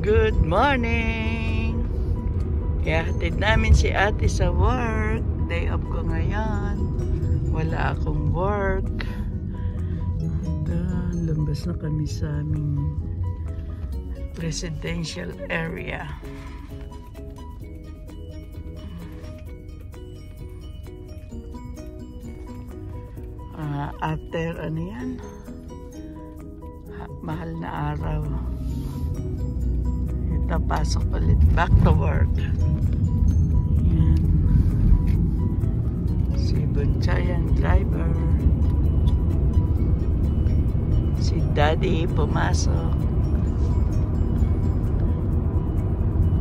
Good morning! Ihahatid namin si ate sa work. Day off ko ngayon. Wala akong work. Lambas na kami sa aming residential area. After ano yan? Mahal na araw. Ito, pasok ulit. Back to work. Yan. Si Bunchay ang driver. Si Daddy pumasok.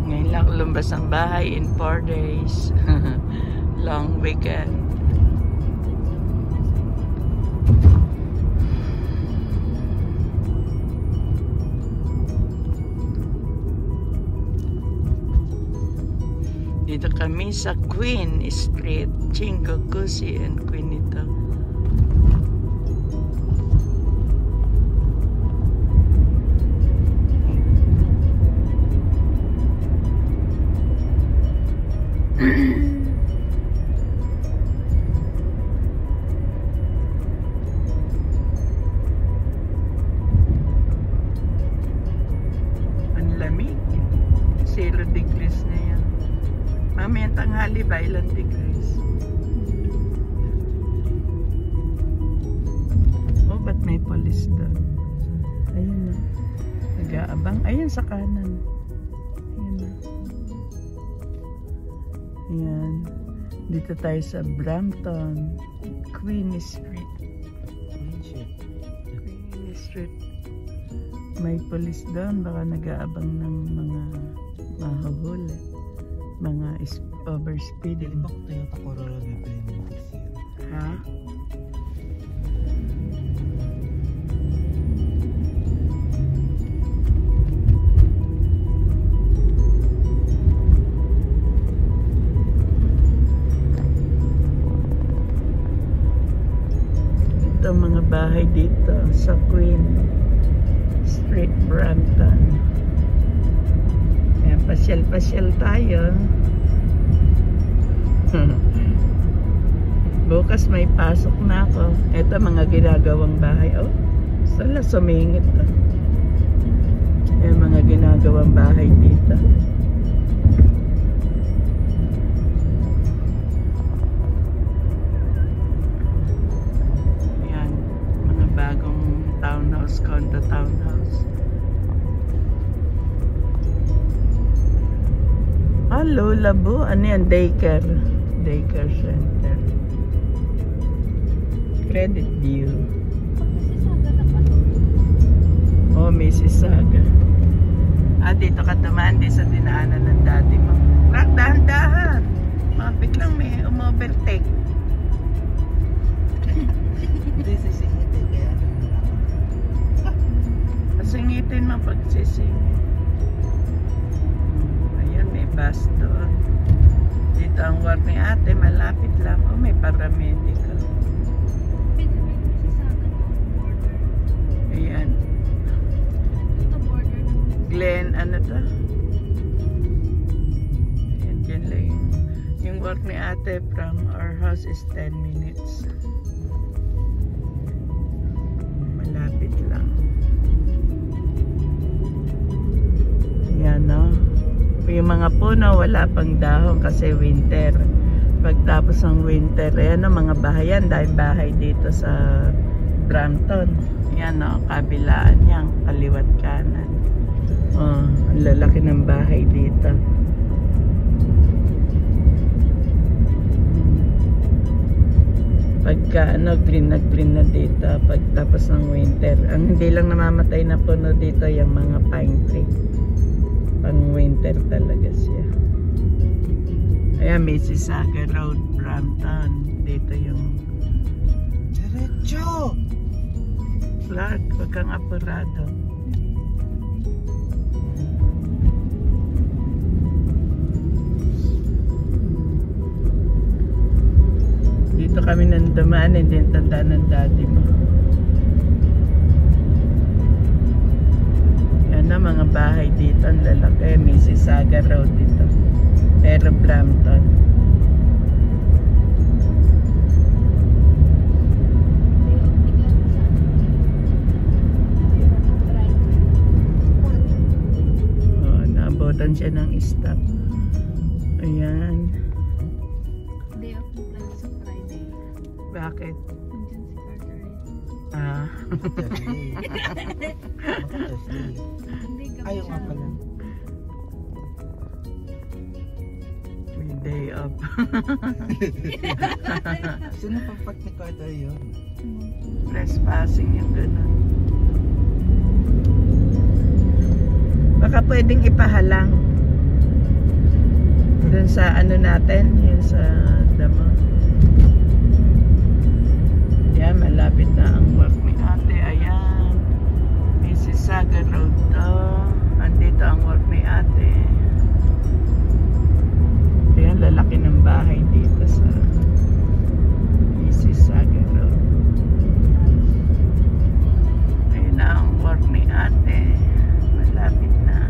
Ngayon lang lumbas ang bahay in 4 days. Long weekend. Dito kami sa Queen Street, Chingugusi and Quinito. Ang lamig. 0 degrees na yan. Mamayang tanghali ba? Ilang degrees? Oh, ba't may police doon? Ayun na. Nag-aabang. Ayun sa kanan. Ayun na. Ayan. Dito tayo sa Brampton. Queen Street. Queen Street. May police doon. Baka nag-aabang ng mga mahuhuli. Mga overspeeding. Hindi ba Toyota Corolla bibili ng this year? Ha? Ito mga bahay dito sa Queen Street, Brampton. Pasyal-pasyal tayo. Bukas may pasok na ako. Ito mga ginagawang bahay. Oh, sala sumingit to. Yung mga ginagawang bahay dito. Ayan, mga bagong townhouse, condo townhouse. Hello, Labo. Ano yan? Daycare. Daycare center. Credit view. Oh, Mississauga. Dito ka dumaan din sa dinaanan ng dati mo. Rak, dahan-dahan. Biglang may umovertake. Hindi sisingitin kaya Pasingitin mo pag sisingit. Bus doon. Dito ang work ni ate, malapit lang. Oh, may paramedical. Ayan. Glen, ano to? Ayan, dyan lang yung work ni ate from our house is 10 minutes. Malapit lang. Ayan, no? Yung mga puno wala pang dahon kasi winter. Pagtapos ng winter, ayan o mga bahayan, dahil bahay dito sa Brampton. Ayan o, kabilaan yan, kaliwat kanan. Oh, ang lalaki ng bahay dito. Pagka ano, green na dito pagtapos ng winter. Ang hindi lang namamatay na puno dito yung mga pine tree. Pang winter talaga siya. Ayan, Mississauga Road, Brampton. Dito yung diretso! flag, wag kang apurado. Dito kami nang dumaan, hindi tandaan ng daddy mo. Yan na mga bahay dito. Ito ang lalaki, Mississauga Road dito. Pero Brampton. Oh, naabutan siya ng stop. Ayan. Day off ng plan sa Friday. Bakit? Nandiyan si Carter. Ah. Thursday. Baka Thursday. Hindi gabi Ayaw siya. nga pala. May day off. Sino pang part ni Carter yun? Trespassing yung gano'n. Baka pwedeng ipahalang. Dun sa ano natin, yun sa damo. Yan, malapit na ang work ni ate. Ayan. Mississauga Road to. Andito ang work ni ate. Ayan, lalaki ng bahay dito sa Mississauga Road. Ayan na ang work ni ate. Malapit na.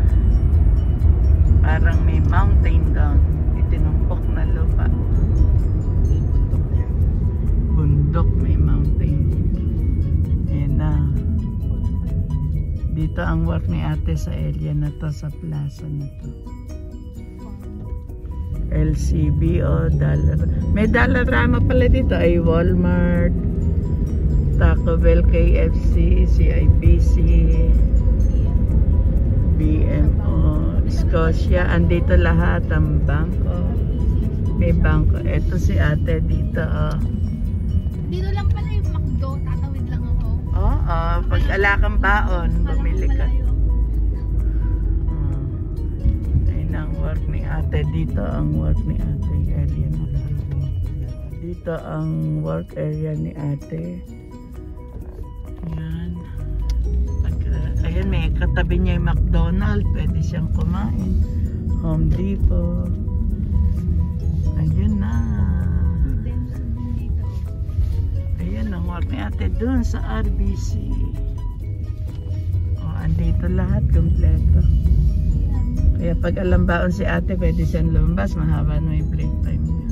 Parang may mountain down. Itinumpok na lupa. Yung bundok na yan. Bundok, may mountain. Ayan na. Dito ang work ni ate sa area na to, sa plaza na to. LCB o Dollar. May Dollarama pala dito. Ay Walmart, Taco Bell, KFC, CIBC, BMO, Scotia. Andito lahat ang bangko. May bangko. Ito si ate dito. Oh. Dito lang pala yung McDo. Tatawid lang ako. Oo, pag ala kang baon, bumili ka. Ayun ang work ni ate. Dito ang work ni ate. Area na lang. Dito ang work area ni ate. Ayan. Ayan, may katabi niya yung McDonald's. Pwede siyang kumain. Home Depot. Ayun na. Dito. Ayan ang work ni ate dun sa RBC. O, andito lahat, kompleto. Kaya pag alam baon si ate, pwede siyang lumabas. Mahaba na may break time niya.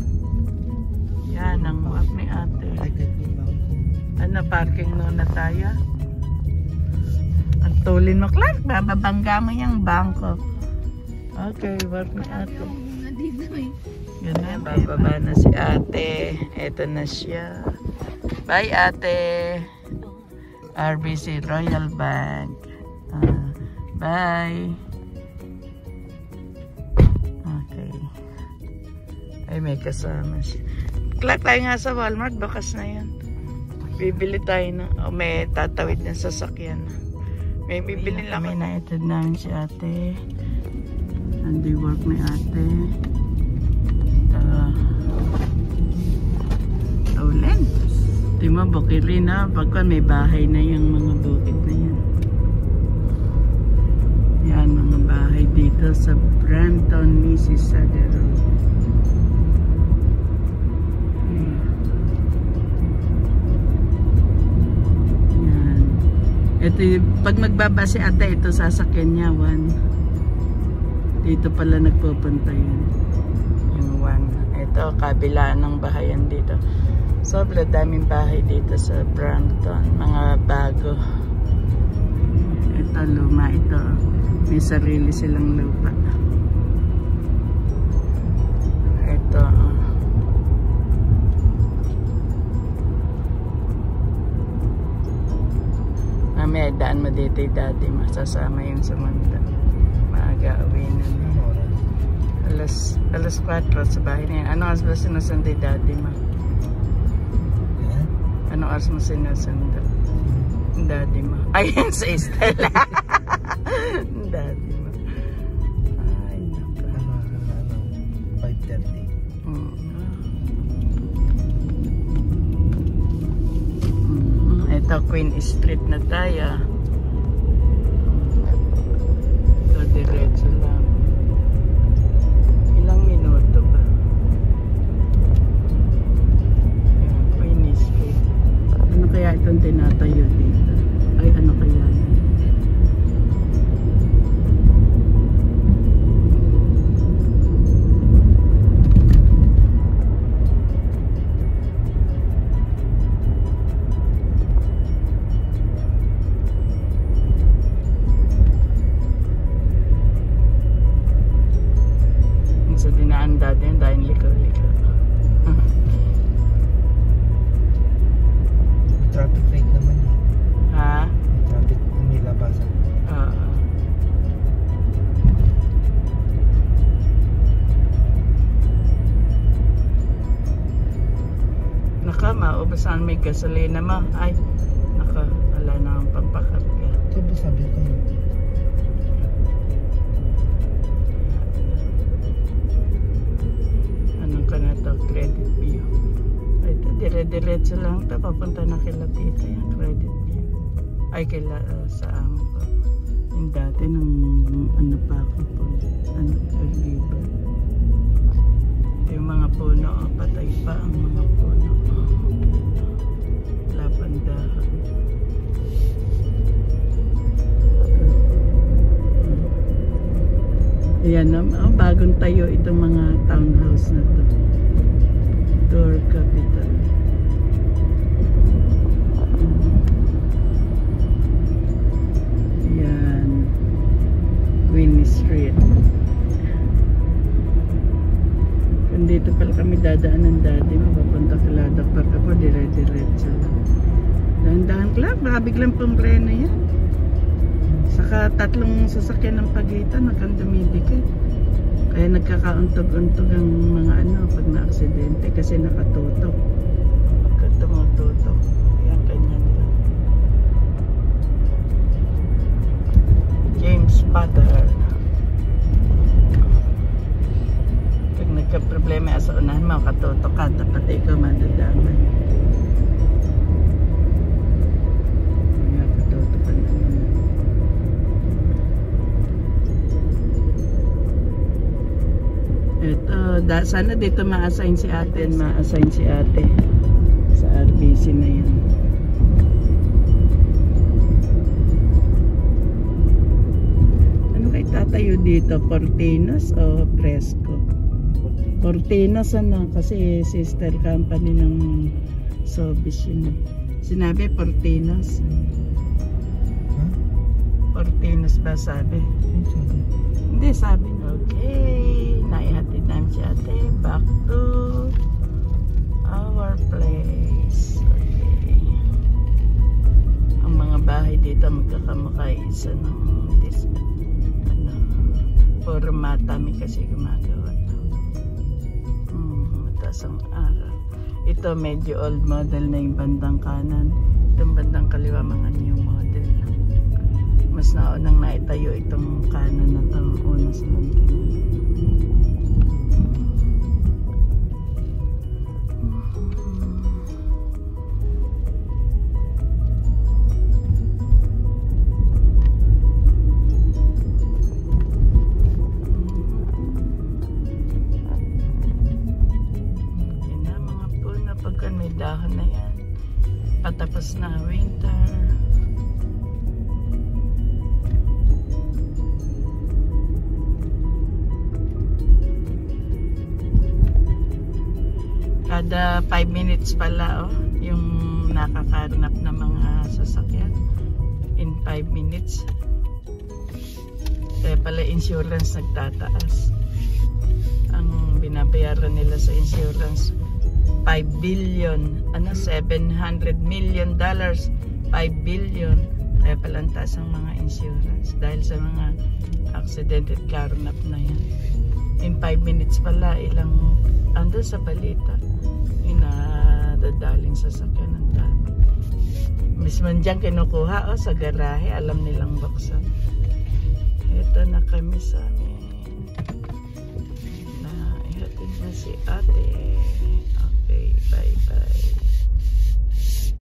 Yan ang work ni ate. Ay, kahit may mountain. Ano, parking muna tayo? Ang tulin mo, Clark. Bababangga mo yung bangko. Okay, work ni ate. Nandito eh. Yun na, bababa na si ate. Eto na siya. Bye, ate. RBC Royal Bank. Bye. Okay. Ay, may kasama siya. Clark, tayo nga sa Walmart. Bukas na yan. Bibili tayo na. O, may tatawid ng sasakyan. May bibili lang. May naitid namin si ate. Handi work ni ate. Ulen. Tima, bukiri na. Pagka may bahay na yung mga bukid na yan. Yan, mga bahay dito sa Brampton, Mississauga Road. Yan. Ito yung, pag magbaba si ate, ito sasakyan niya, one. Dito pala nagpupunta yun. Yung one. Ito, kabila ng bahayan dito. Sobrang daming bahay dito sa Brampton. Mga bago. Ito, luma ito. May sarili silang lupa. Ito. Mamaya daan mo dito yung daddy. Masasama yung sumanda. Maaga uwi na. Alas 4 sa bahay na yan. Ano oras ba sinusundo yung daddy mo? Ano oras mo sinusundo? Daddy mo. Ayan sa Estela. Daddy mo. Ay, naka. 5:30. Ito, Queen Street na tayo. Ito, diretso lang. Ilang minuto ba? Ayan, Queen Street. Ano kaya itong tinatayo dito? Ay, ano kaya yan? Tapos saan may gasolina mo? Ay, naka, wala na akong pampakarga. Ito ba sabi ko? Anong ka na to? Credit view. Ito, dire-diretso lang ito. Papunta na kila tita yung credit view. Ay, kila sa amo ko. Yung dati nung ano pa ako po. Ano, Erliba. Yung mga puno, patay pa ang mga puno. Lapandahan. Ayan na, bagong tayo itong mga townhouse na to. Door Capital. Ayan. Winnie Street. Kung dito pala kami dadaan ng daddy mo, papunta kila Dr. Kapo, dire-diretso lang. Dahan-dahan club, baka biglang pumreno yan. Saka tatlong sasakyan ng pagitan, hanggang dumidikit. Kaya nagkakauntog-untog ang mga ano pag na-aksidente kasi nakatutok. Pagka tumututok, yan ganyan lang. James Potter. Pag nagka-problema sa unahan mo, katutok ka, dapat ikaw madadaman. Kaya katutokan na naman. Ito, sana dito ma-assign si ate. Ma-assign si ate sa RBC na yan. Ano kay tatayo dito? Fortinos o Fresco? Fortinos ano? Kasi sister company ng Sobis yun eh. Sinabi Fortinos. Ha? Fortinos ba sabi? Ano sabi? Hindi sabi. Okay, naihatid namin si ate back to our place. Okay. Ang mga bahay dito magkakamukha isa ng ano, puro matami kasi gumagawa to. Mataas ang araw. Ito medyo old model na yung bandang kanan. Itong bandang kaliwa mga new model. Mas naunang naitayo itong kanan na ito. Una sa lanting. Yan na mga puno. Pagka may dahon na yan. Patapos na winter. Kada 5 minutes pala yung nakakarnap na mga sasakyan in 5 minutes. Kaya pala insurance nagtataas. Ang binabayaran nila sa insurance 5 billion, 700 million dollars, 5 billion. Kaya pala ang taas ang mga insurance dahil sa mga accidented carnap na yan. In 5 minutes pala ilang andun sa balita inadadaling sasakyan ng dami. Mismo dyan kinukuha sa garahe, alam nilang buksan. Ito na kami sa amin. Na ihatid na si ate. Okay, bye bye.